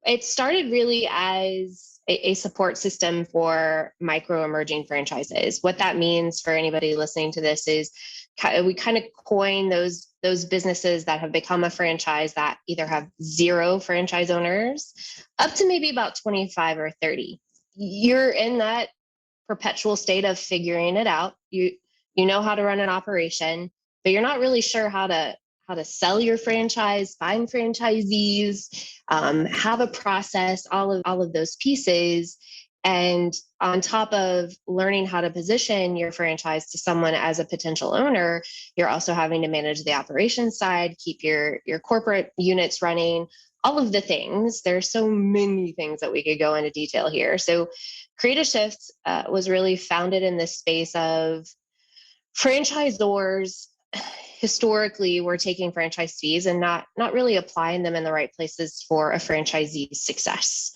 It started really as a support system for micro emerging franchises. What that means for anybody listening to this is we kind of coin those businesses that have become a franchise that either have 0 franchise owners up to maybe about 25 or 30. You're in that perpetual state of figuring it out. You know how to run an operation, but you're not really sure how to sell your franchise, find franchisees, have a process, all of those pieces. And on top of learning how to position your franchise to someone as a potential owner, you're also having to manage the operations side, keep your corporate units running, all of the things. There's so many things that we could go into detail here. So Create a Shift was really founded in this space of franchisors historically were taking franchise fees and not really applying them in the right places for a franchisee's success.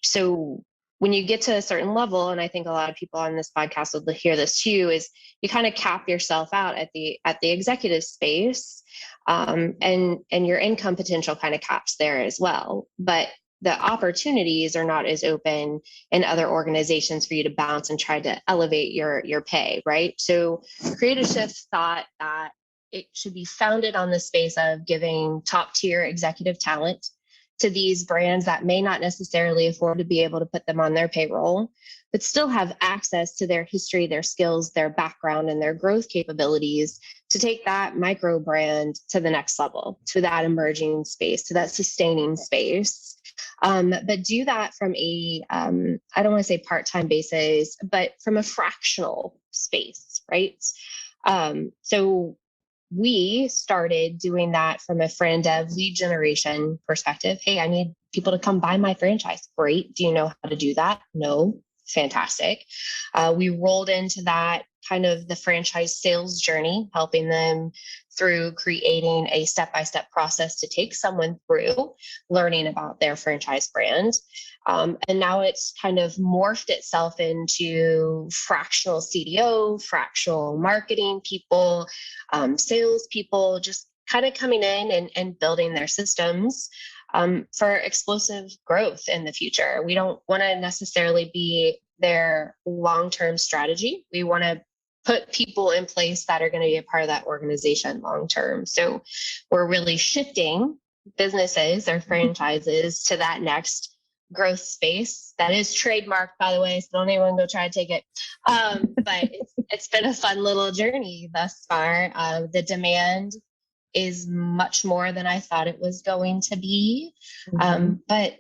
So when you get to a certain level, and I think a lot of people on this podcast will hear this too, is you kind of cap yourself out at the executive space, and your income potential kind of caps there as well. But the opportunities are not as open in other organizations for you to bounce and try to elevate your pay, right? So Create a Shift thought that it should be founded on the space of giving top tier executive talent to these brands that may not necessarily afford to be able to put them on their payroll, but still have access to their history, their skills, their background, and their growth capabilities to take that micro brand to the next level, to that emerging space, to that sustaining space. But do that from I don't want to say part-time basis, but from a fractional space, right? So we started doing that from a friend dev lead generation perspective. Hey, I need people to come buy my franchise. Great. Do you know how to do that? No. Fantastic. We rolled into that kind of the franchise sales journey, helping them through creating a step-by-step process to take someone through learning about their franchise brand. And now it's kind of morphed itself into fractional CDO, fractional marketing people, sales people, just kind of coming in and building their systems for explosive growth in the future. We don't want to necessarily be their long-term strategy. We want to put people in place that are going to be a part of that organization long-term. So we're really shifting businesses or franchises to that next growth space. That is trademarked, by the way, so don't anyone go try to take it. But it's been a fun little journey thus far. The demand is much more than I thought it was going to be. But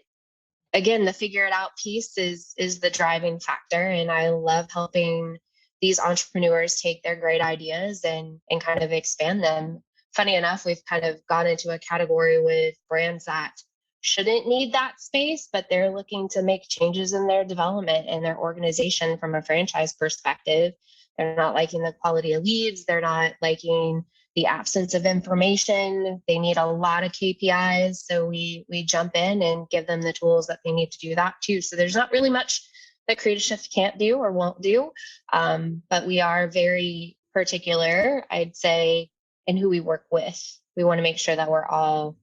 again, the figure it out piece is the driving factor. And I love helping these entrepreneurs take their great ideas and kind of expand them. Funny enough, we've kind of gone into a category with brands that shouldn't need that space, but they're looking to make changes in their development and their organization from a franchise perspective. They're not liking the quality of leads. They're not liking the absence of information. They need a lot of KPIs. So we jump in and give them the tools that they need to do that too. So there's not really much that Create a Shift can't do or won't do. But we are very particular, I'd say, in who we work with. We want to make sure that we're all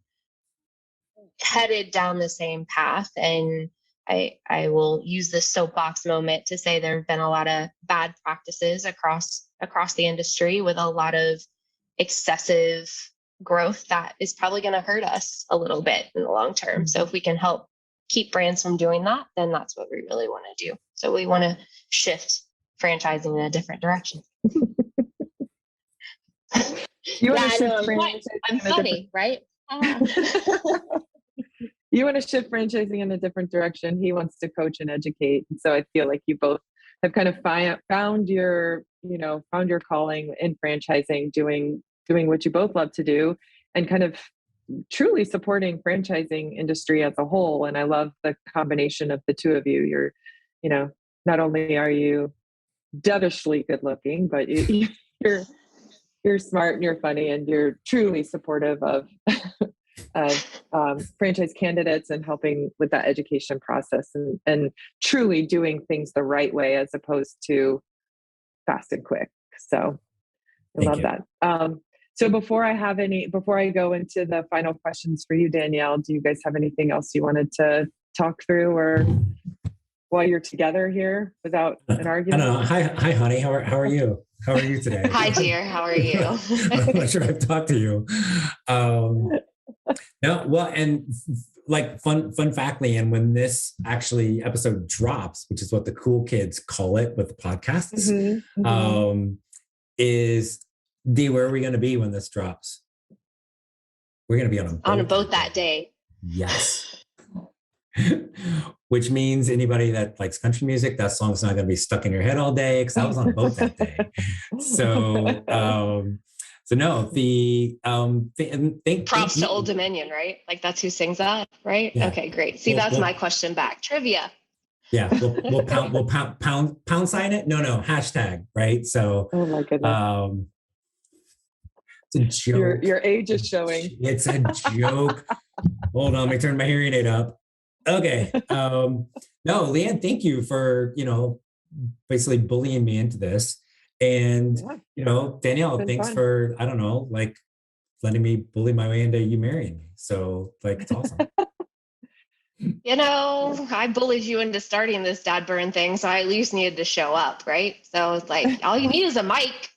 headed down the same path. And I will use this soapbox moment to say there have been a lot of bad practices across the industry with a lot of excessive growth that is probably going to hurt us a little bit in the long term. So if we can help keep brands from doing that, then that's what we really want to do. So we want to shift franchising in a different direction. I'm funny, right? you want to shift franchising in a different direction. He wants to coach and educate. And so I feel like you both have kind of found your calling in franchising, doing what you both love to do, and kind of truly supporting franchising industry as a whole. And I love the combination of the two of you. You're, not only are you devilishly good looking, but you're smart and you're funny and you're truly supportive of franchise candidates and helping with that education process and truly doing things the right way as opposed to fast and quick. So I love that. So before I go into the final questions for you, Danielle, do you guys have anything else you wanted to talk through or while you're together here without an argument? I don't know. Hi, honey. How are you? How are you today? Hi, dear. How are you? I'm not sure I've talked to you. No, well, and like fun fact, Liane, when this actually episode drops, which is what the cool kids call it with the podcasts, is where are we going to be when this drops? We're going to be on a boat that day. Yes. Which means anybody that likes country music, that song's not going to be stuck in your head all day because I was on a boat that day. So no, props to Old Dominion, right? Like that's who sings that, right? Yeah. Okay, great. See, that's my question back. Trivia. Yeah, we'll pound sign it. No, hashtag, right? So, oh my goodness. It's a joke. Your age is showing. It's a joke. Hold on, let me turn my hearing aid up. Okay. No, Liane, thank you for, basically bullying me into this. And, Danielle, thanks for, I don't know, like letting me bully my way into you marrying me. So it's awesome. I bullied you into starting this dad burn thing. So I at least needed to show up. Right. So it's like, all you need is a mic.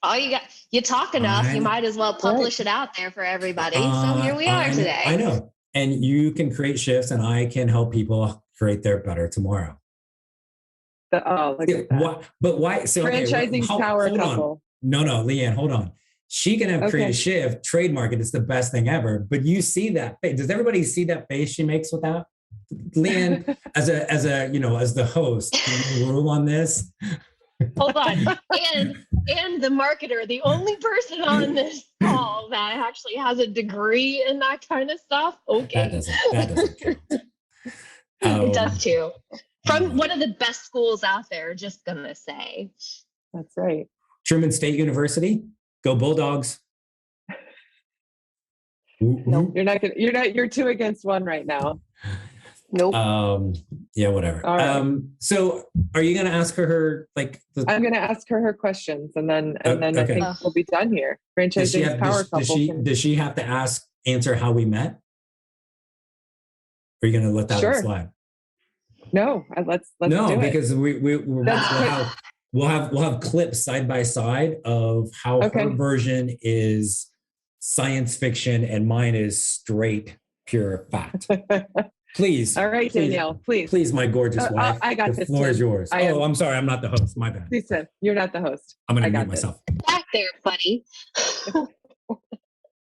You talk enough. You might as well publish it out there for everybody. So here we are today. I know. And you can create shifts and I can help people create their better tomorrow. Look at that. But why? So, franchising's power couple. No, Liane, hold on. She can have create a shift, trademark it. It's the best thing ever. But you see that face. Does everybody see that face she makes with that? Liane, as the host, can you rule on this? Hold on. And the marketer, the only person on this call that actually has a degree in that kind of stuff. Okay. That doesn't count. It does too. From one of the best schools out there, just gonna say. That's right. Truman State University. Go Bulldogs. No, you're 2 against 1 right now. Nope. Yeah, whatever. All right. So are you going to ask her I'm going to ask her questions and then okay. I think we'll be done here. Franchising power couple. Does she have to answer how we met? Or are you going to let that one slide? No, let's no, do because we'll have clips side by side of how her version is science fiction and mine is straight, pure fact. Please. All right, Danielle, please. Please, my gorgeous wife. I got the floor is yours. I'm sorry. I'm not the host. My bad. Please, Tim, you're not the host. I'm going to mute myself. Back there, buddy.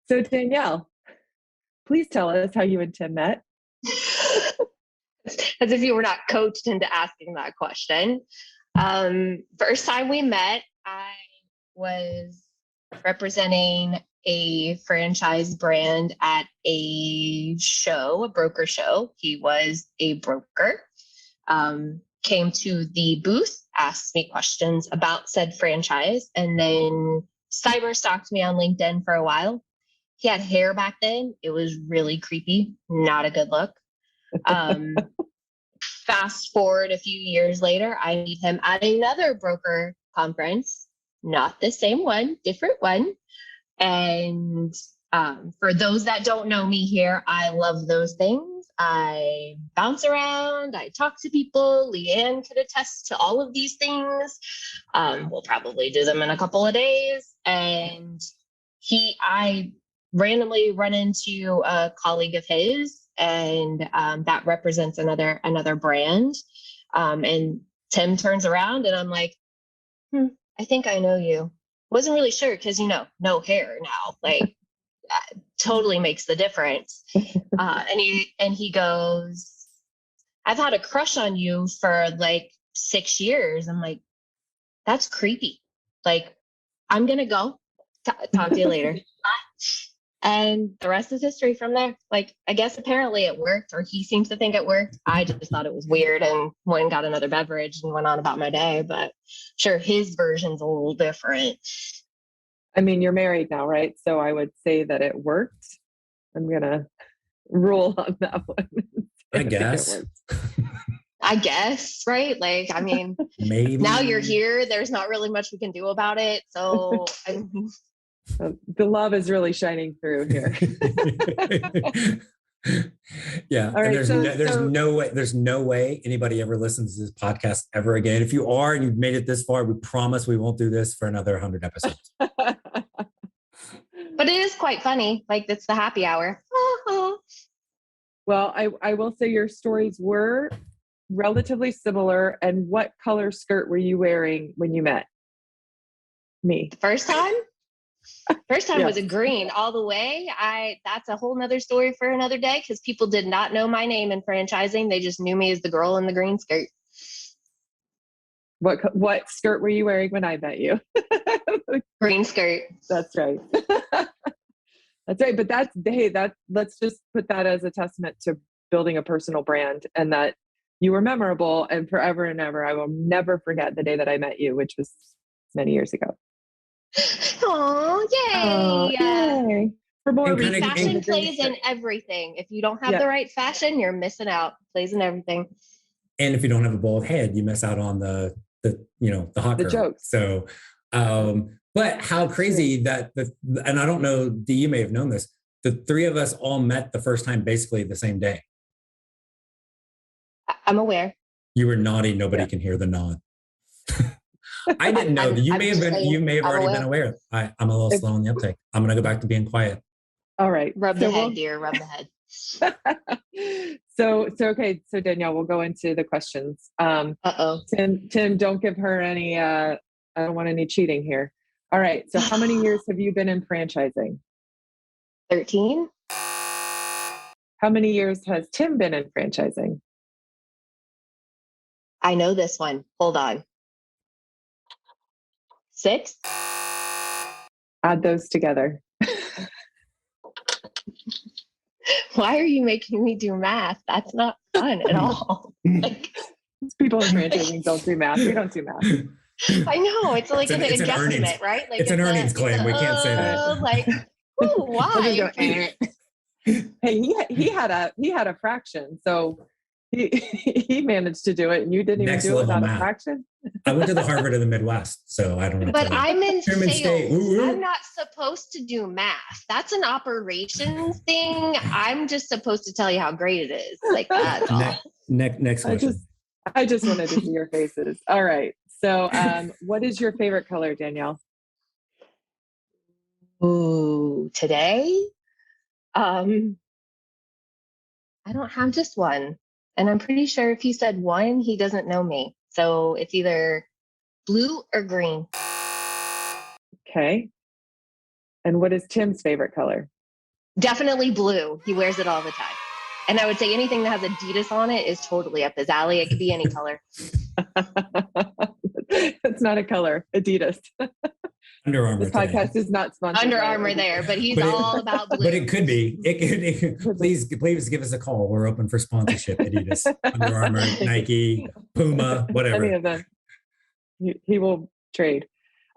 So, Danielle, please tell us how you and Tim met. As if you were not coached into asking that question. First time we met, I was representing a franchise brand at a broker show. He was a broker, came to the booth, asked me questions about said franchise, and then cyber stalked me on LinkedIn for a while. He had hair back then. It was really creepy, not a good look. Fast forward a few years later, I meet him at another broker conference, not the same one, different one. And for those that don't know me here, I love those things. I bounce around, I talk to people. Liane could attest to all of these things. We'll probably do them in a couple of days. And I randomly run into a colleague of his, and that represents another brand. And Tim turns around and I'm like, I think I know you. Wasn't really sure because, no hair now. Like, totally makes the difference. And he goes, I've had a crush on you for like 6 years. I'm like, that's creepy. Like, I'm going to go. Talk to you later. And the rest is history from there. Like, I guess apparently it worked, or he seems to think it worked. I just thought it was weird and went and got another beverage and went on about my day. But sure, his version's a little different. I mean, you're married now, right? So I would say that it worked. I'm going to rule on that one. I guess. I guess, right? Like, I mean, maybe now you're here. There's not really much we can do about it. So the love is really shining through here. Yeah. All right, There's no way anybody ever listens to this podcast ever again. If you are and you've made it this far, we promise we won't do this for another 100 episodes. But it is quite funny. Like, it's the happy hour. Well, I will say your stories were relatively similar. And what color skirt were you wearing when you met me? The first time Yeah. was a green all the way. That's a whole nother story for another day, because people did not know my name in franchising. They just knew me as the girl in the green skirt. What skirt were you wearing when I met you? Green skirt. That's right. That's right. But let's just put that as a testament to building a personal brand, and that you were memorable, and forever and ever. I will never forget the day that I met you, which was many years ago. Oh, yay. Yay. For more Fashion plays in everything. If you don't have the right fashion, you're missing out. Plays in everything. And if you don't have a bald head, you miss out on the hot girl. jokes. So, but how crazy that and I don't know, you may have known this. The three of us all met the first time basically the same day. I'm aware. You were nodding. Nobody can hear the nod. I didn't know that you may have already been aware. I'm a little slow on the uptake. I'm going to go back to being quiet. All right. Rub the head, dear. Rub the head. Okay. So Danielle, we'll go into the questions. Tim, don't give her any, I don't want any cheating here. All right. So how many years have you been in franchising? 13. How many years has Tim been in franchising? I know this one. Hold on. 6. Add those together. Why are you making me do math? That's not fun at all. Like, people in franchising don't do math. We don't do math. I know. It's like an guesstimate, right? Like, it's an earnings claim. We can't say that. Like, ooh, why? Hey, he had a fraction, so he managed to do it, and you didn't even do it without a fraction. I went to the Harvard of the Midwest, so I don't know. But I'm in sales. State. I'm not supposed to do math. That's an operations thing. I'm just supposed to tell you how great it is. Like that. Next question. I just wanted to see your faces. All right. So, what is your favorite color, Danielle? Ooh, today? I don't have just one. And I'm pretty sure if he said one, he doesn't know me. So it's either blue or green. Okay. And what is Tim's favorite color? Definitely blue. He wears it all the time. And I would say anything that has Adidas on it is totally up his alley. It could be any color. It's not a color. Adidas. Under Armour. This podcast is not sponsored. Under Armour there, but he's all about blue. But it could be. It could. Please give us a call. We're open for sponsorship. Adidas, Under Armour, Nike, Puma, whatever. Any of them. He will trade.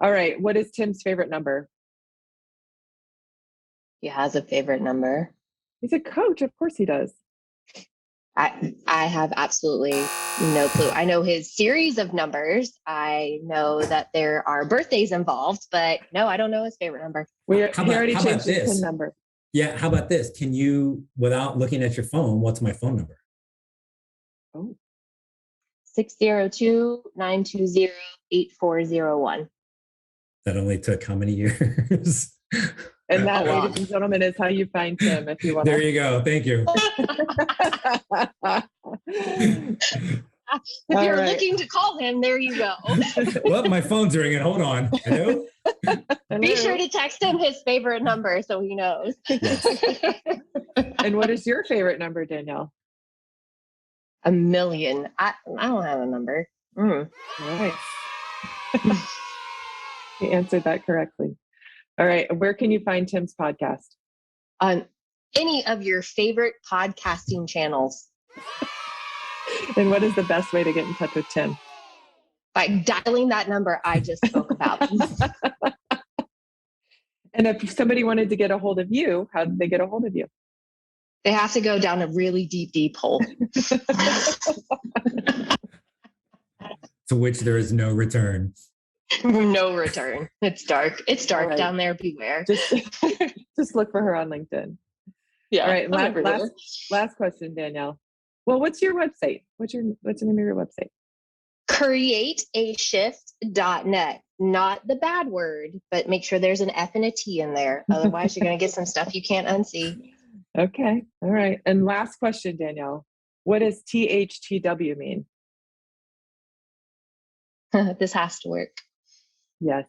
All right. What is Tim's favorite number? He has a favorite number. He's a coach. Of course he does. I have absolutely no clue. I know his series of numbers. I know that there are birthdays involved, but no, I don't know his favorite number. He already changed his PIN number. Yeah. How about this? Can you, without looking at your phone, what's my phone number? Oh. 602-920-8401. That only took how many years? And that, ladies and gentlemen, is how you find Tim if you want. There you go. Thank you. If you're looking to call him, there you go. Well, my phone's ringing. Hold on. Hello? Be sure to text him his favorite number so he knows. And what is your favorite number, Danielle? 1,000,000. I don't have a number. Nice. He answered that correctly. All right. Where can you find Tim's podcast? On any of your favorite podcasting channels. And what is the best way to get in touch with Tim? By dialing that number I just spoke about. And if somebody wanted to get a hold of you, how did they get a hold of you? They have to go down a really deep, deep hole. To which there is no return. No return. It's dark. It's dark Right. down there. Beware. Just look for her on LinkedIn. Yeah. All right. Last question, Danielle. Well, what's your website? What's the name of your website? Createashift.net. Not the bad word, but make sure there's an F and a T in there. Otherwise, you're going to get some stuff you can't unsee. Okay. All right. And last question, Danielle. What does THTW mean? This has to work. Yes.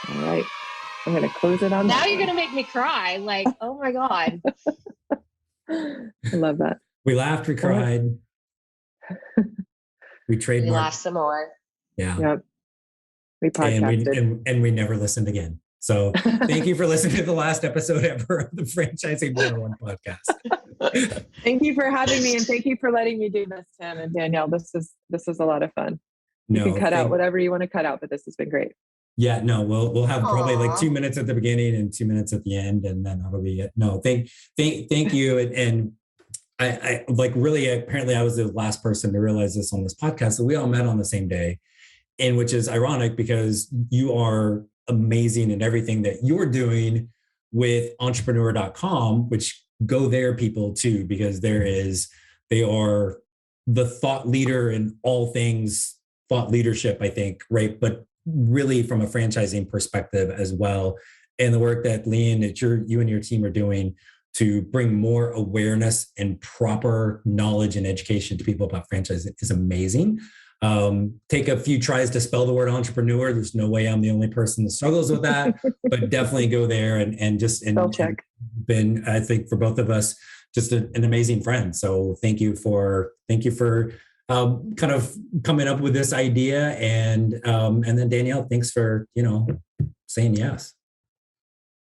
All right. I'm going to close it on Now that you're one. going to make me cry. Like, oh my God. I love that. We laughed, we cried. We We trademarked. laugh some more. Yeah. Yep. We podcasted. And we never listened again. So thank you for listening to the last episode ever of the Franchising 101 podcast. Thank you for having me, and thank you for letting me do this, Tim and Danielle. This is a lot of fun. You can cut out whatever you want to cut out, but this has been great. Yeah, no, we'll have probably Aww. like 2 minutes at the beginning and 2 minutes at the end, and then that'll be it. No, thank you. And I like really, apparently I was the last person to realize this on this podcast. So we all met on the same day, and which is ironic because you are amazing in everything that you're doing with entrepreneur.com, which go there people too, because they are the thought leader in all things thought leadership, I think, right? But really from a franchising perspective as well. And the work that Liane, that you and your team are doing to bring more awareness and proper knowledge and education to people about franchising is amazing. Take a few tries to spell the word entrepreneur. There's no way I'm the only person that struggles with that, but definitely go there and Spell check. Been, I think for both of us, just an amazing friend. So thank you for kind of coming up with this idea. And then Danielle, thanks for, saying yes.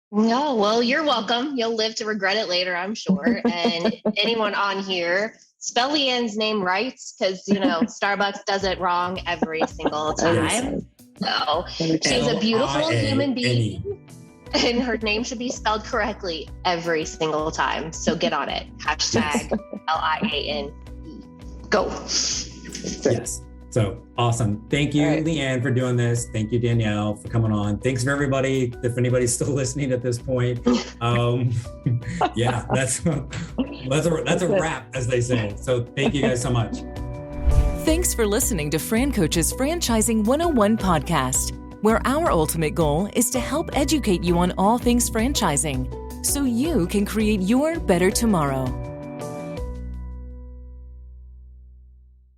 No, well, you're welcome. You'll live to regret it later, I'm sure. And anyone on here, spell Liane's name right, because Starbucks does it wrong every single time. So she's a beautiful human being, and her name should be spelled correctly every single time. So get on it. Hashtag LIANE. Go. Yes. So awesome. Thank you, right. Liane, for doing this. Thank you, Danielle, for coming on. Thanks for everybody. If anybody's still listening at this point, yeah, that's a wrap, as they say. So thank you guys so much. Thanks for listening to FranCoach's Franchising 101 podcast, where our ultimate goal is to help educate you on all things franchising so you can create your better tomorrow.